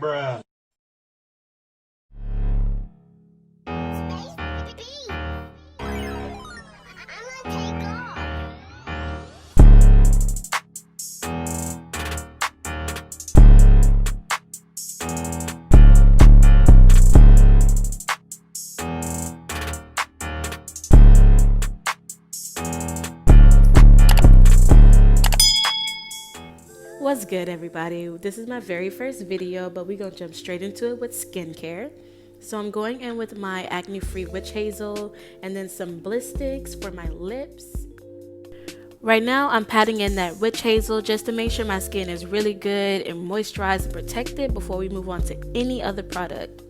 Bruh. What's good, everybody? This is my very first video, but we're gonna jump straight into it with skincare. So I'm going in with my acne free Witch-hazel and then some Blixtex for my lips. Right now I'm patting in that Witch-hazel just to make sure my skin is really good and moisturized and protected before we move on to any other product.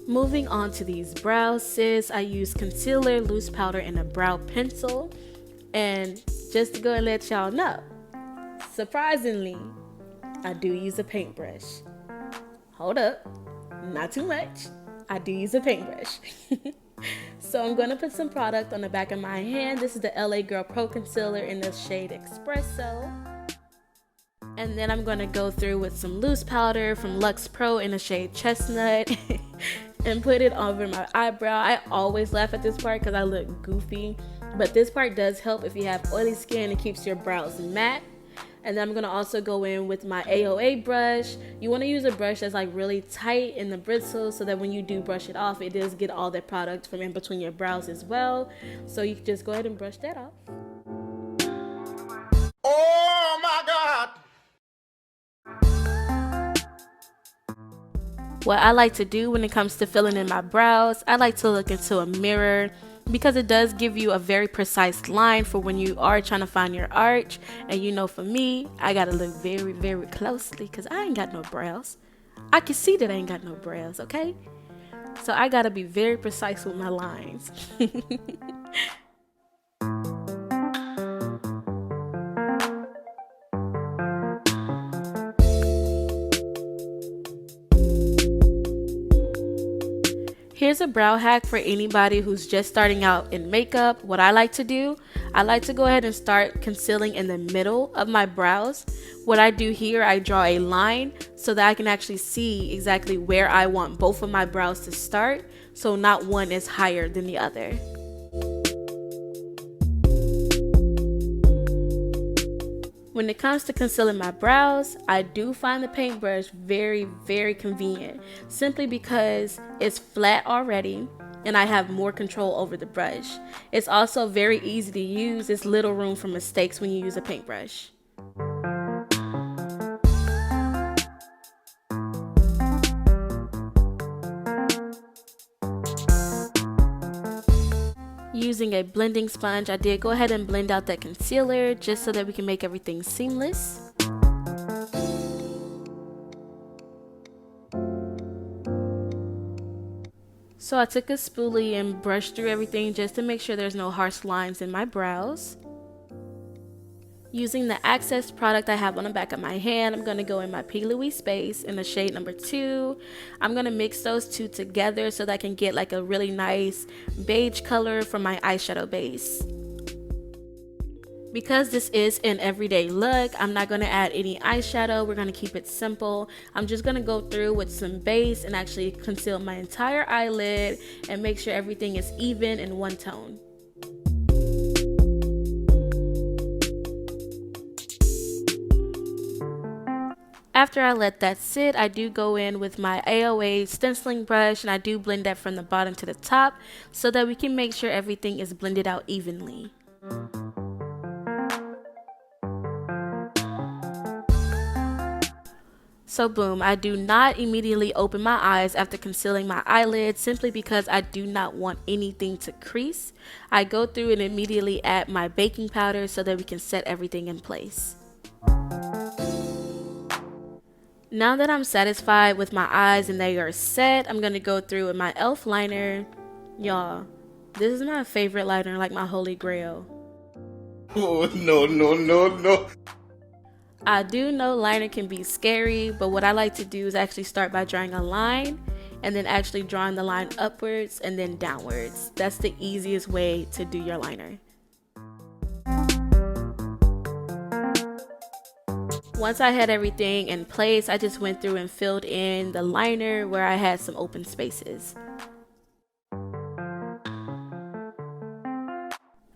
Moving on to these brows, sis, I use concealer, loose powder, and a brow pencil. And just to go and let y'all know, surprisingly, I do use a paintbrush. Hold up, not too much. I do use a paintbrush. So I'm going to put some product on the back of my hand. This is the LA Girl Pro Concealer in the shade Espresso. And then I'm going to go through with some loose powder from Lux Pro in the shade Chestnut and put it over my eyebrow. I always laugh at this part because I look goofy, but this part does help if you have oily skin. It keeps your brows matte. And then I'm gonna also go in with my AOA brush. You wanna use a brush that's like really tight in the bristles so that when you do brush it off, it does get all that product from in between your brows as well. So you can just go ahead and brush that off. Oh my God! What I like to do when it comes to filling in my brows, I like to look into a mirror because it does give you a very precise line for when you are trying to find your arch. And you know, for me, I gotta look very, very closely because I ain't got no brows. I can see that I ain't got no brows, okay? So I gotta be very precise with my lines. Here's a brow hack for anybody who's just starting out in makeup. What I like to do, I like to go ahead and start concealing in the middle of my brows. What I do here, I draw a line so that I can actually see exactly where I want both of my brows to start, so not one is higher than the other. When it comes to concealing my brows, I do find the paintbrush very, very convenient, simply because it's flat already and I have more control over the brush. It's also very easy to use. There's little room for mistakes when you use a paintbrush. Using a blending sponge, I did go ahead and blend out that concealer just so that we can make everything seamless. So I took a spoolie and brushed through everything just to make sure there's no harsh lines in my brows. Using the Access product I have on the back of my hand, I'm going to go in my P. Louise Space in the shade number 2. I'm going to mix those two together so that I can get like a really nice beige color for my eyeshadow base. Because this is an everyday look, I'm not going to add any eyeshadow. We're going to keep it simple. I'm just going to go through with some base and actually conceal my entire eyelid and make sure everything is even in one tone. After I let that sit, I do go in with my AOA stenciling brush and I do blend that from the bottom to the top so that we can make sure everything is blended out evenly. So boom, I do not immediately open my eyes after concealing my eyelids simply because I do not want anything to crease. I go through and immediately add my baking powder so that we can set everything in place. Now that I'm satisfied with my eyes and they are set, I'm going to go through with my e.l.f. liner. Y'all, this is my favorite liner, like my holy grail. Oh, no. I do know liner can be scary, but what I like to do is actually start by drawing a line and then actually drawing the line upwards and then downwards. That's the easiest way to do your liner. Once I had everything in place, I just went through and filled in the liner where I had some open spaces.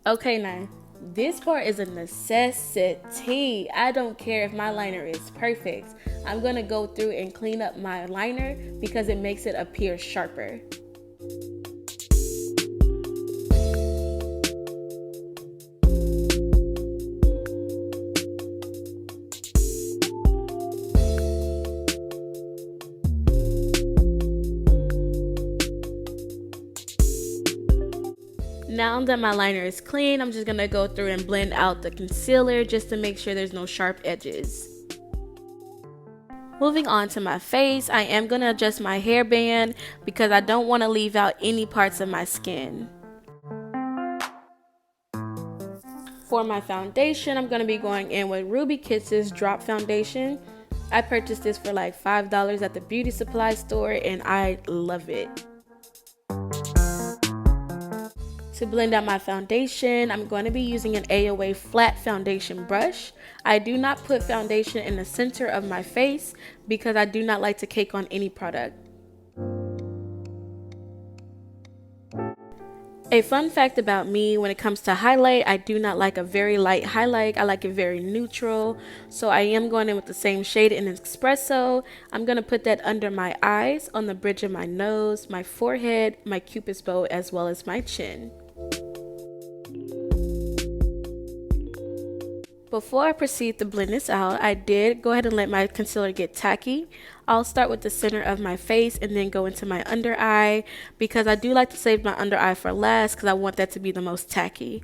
Okay, now this part is a necessity. I don't care if my liner is perfect. I'm gonna go through and clean up my liner because it makes it appear sharper. Now that my liner is clean, I'm just gonna go through and blend out the concealer just to make sure there's no sharp edges. Moving on to my face, I am gonna adjust my hairband because I don't want to leave out any parts of my skin. For my foundation, I'm gonna be going in with Ruby Kisses Drop Foundation. I purchased this for like $5 at the beauty supply store and I love it. To blend out my foundation, I'm going to be using an AOA flat foundation brush. I do not put foundation in the center of my face because I do not like to cake on any product. A fun fact about me, when it comes to highlight, I do not like a very light highlight. I like it very neutral. So I am going in with the same shade in Espresso. I'm going to put that under my eyes, on the bridge of my nose, my forehead, my cupid's bow, as well as my chin. Before I proceed to blend this out, I did go ahead and let my concealer get tacky. I'll start with the center of my face and then go into my under eye because I do like to save my under eye for last because I want that to be the most tacky.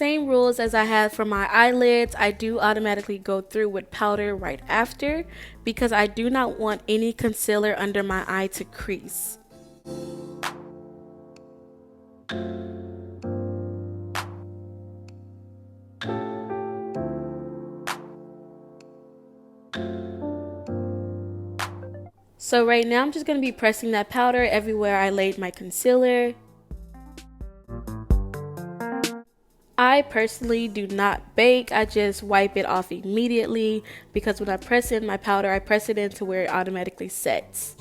Same rules as I had for my eyelids. I do automatically go through with powder right after because I do not want any concealer under my eye to crease. So right now I'm just going to be pressing that powder everywhere I laid my concealer. I personally do not bake, I just wipe it off immediately because when I press in my powder, I press it into where it automatically sets.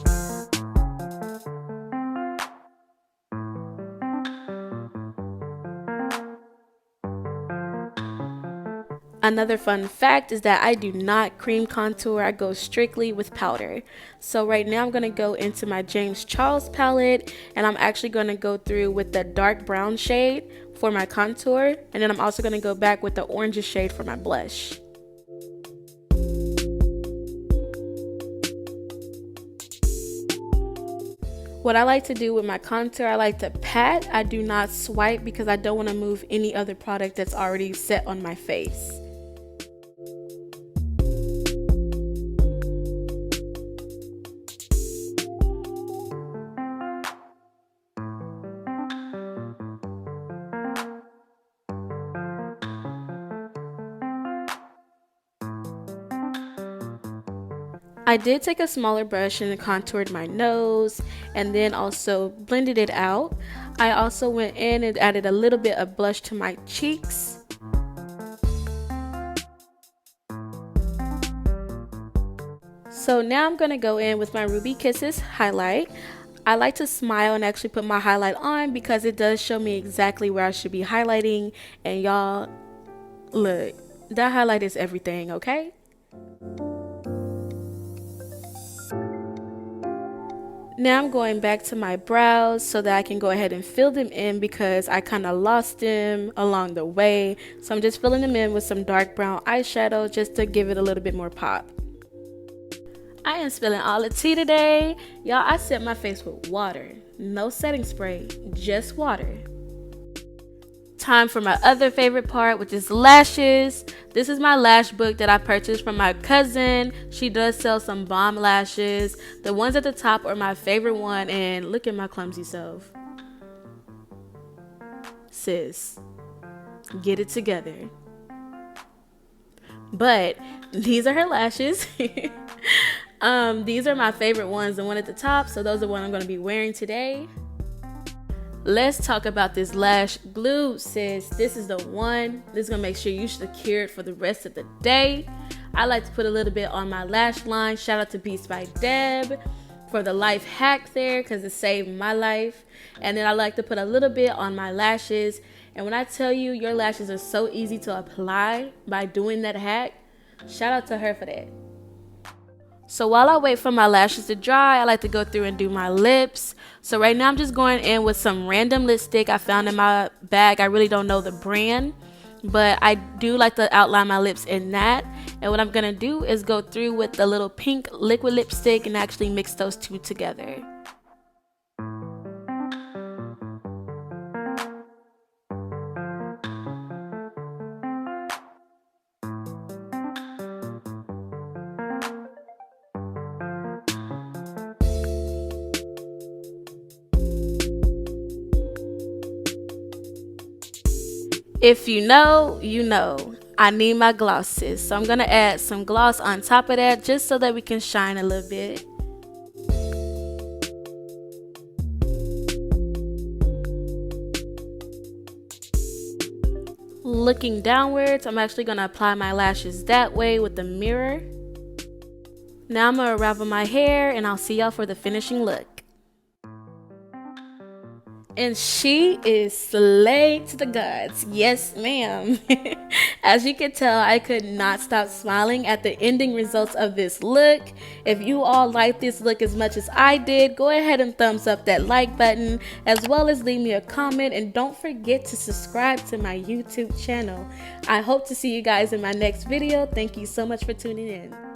Another fun fact is that I do not cream contour, I go strictly with powder. So right now I'm going to go into my Charles Pallet and I'm actually going to go through with the dark brown shade for my contour, and then I'm also going to go back with the orange shade for my blush. What I like to do with my contour, I like to pat. I do not swipe because I don't want to move any other product that's already set on my face. I did take a smaller brush and contoured my nose and then also blended it out. I also went in and added a little bit of blush to my cheeks. So now I'm going to go in with my Ruby Kisses highlight. I like to smile and actually put my highlight on because it does show me exactly where I should be highlighting. And y'all, look, that highlight is everything, okay? Now I'm going back to my brows so that I can go ahead and fill them in because I kind of lost them along the way. So I'm just filling them in with some dark brown eyeshadow just to give it a little bit more pop. I am spilling all the tea today. Y'all, I set my face with water. No setting spray, just water. time for my other favorite part, which is lashes. This is my lash book that I purchased from my cousin. She does sell some bomb lashes. The ones at the top are my favorite one, and look at my clumsy self. Sis, get it together. But these are her lashes. These are my favorite ones, the one at the top, so those are what I'm going to be wearing today. Let's talk about this lash glue, sis. This is the one. This is going to make sure you secure it for the rest of the day. I like to put a little bit on my lash line. Shout out to Beats by Deb for the life hack there, because it saved my life. And then I like to put a little bit on my lashes. And when I tell you your lashes are so easy to apply by doing that hack, shout out to her for that. So while I wait for my lashes to dry, I like to go through and do my lips. So right now I'm just going in with some random lipstick I found in my bag. I really don't know the brand, but I do like to outline my lips in that. And what I'm going to do is go through with the little pink liquid lipstick and actually mix those two together. If you know, you know. I need my glosses, so I'm going to add some gloss on top of that just so that we can shine a little bit. Looking downwards, I'm actually going to apply my lashes that way with the mirror. Now I'm going to unravel my hair and I'll see y'all for the finishing look. And she is slayed to the gods. Yes, ma'am. As you can tell, I could not stop smiling at the ending results of this look. If you all like this look as much as I did, go ahead and thumbs up that like button, as well as leave me a comment, and don't forget to subscribe to my YouTube channel. I hope to see you guys in my next video. Thank you so much for tuning in.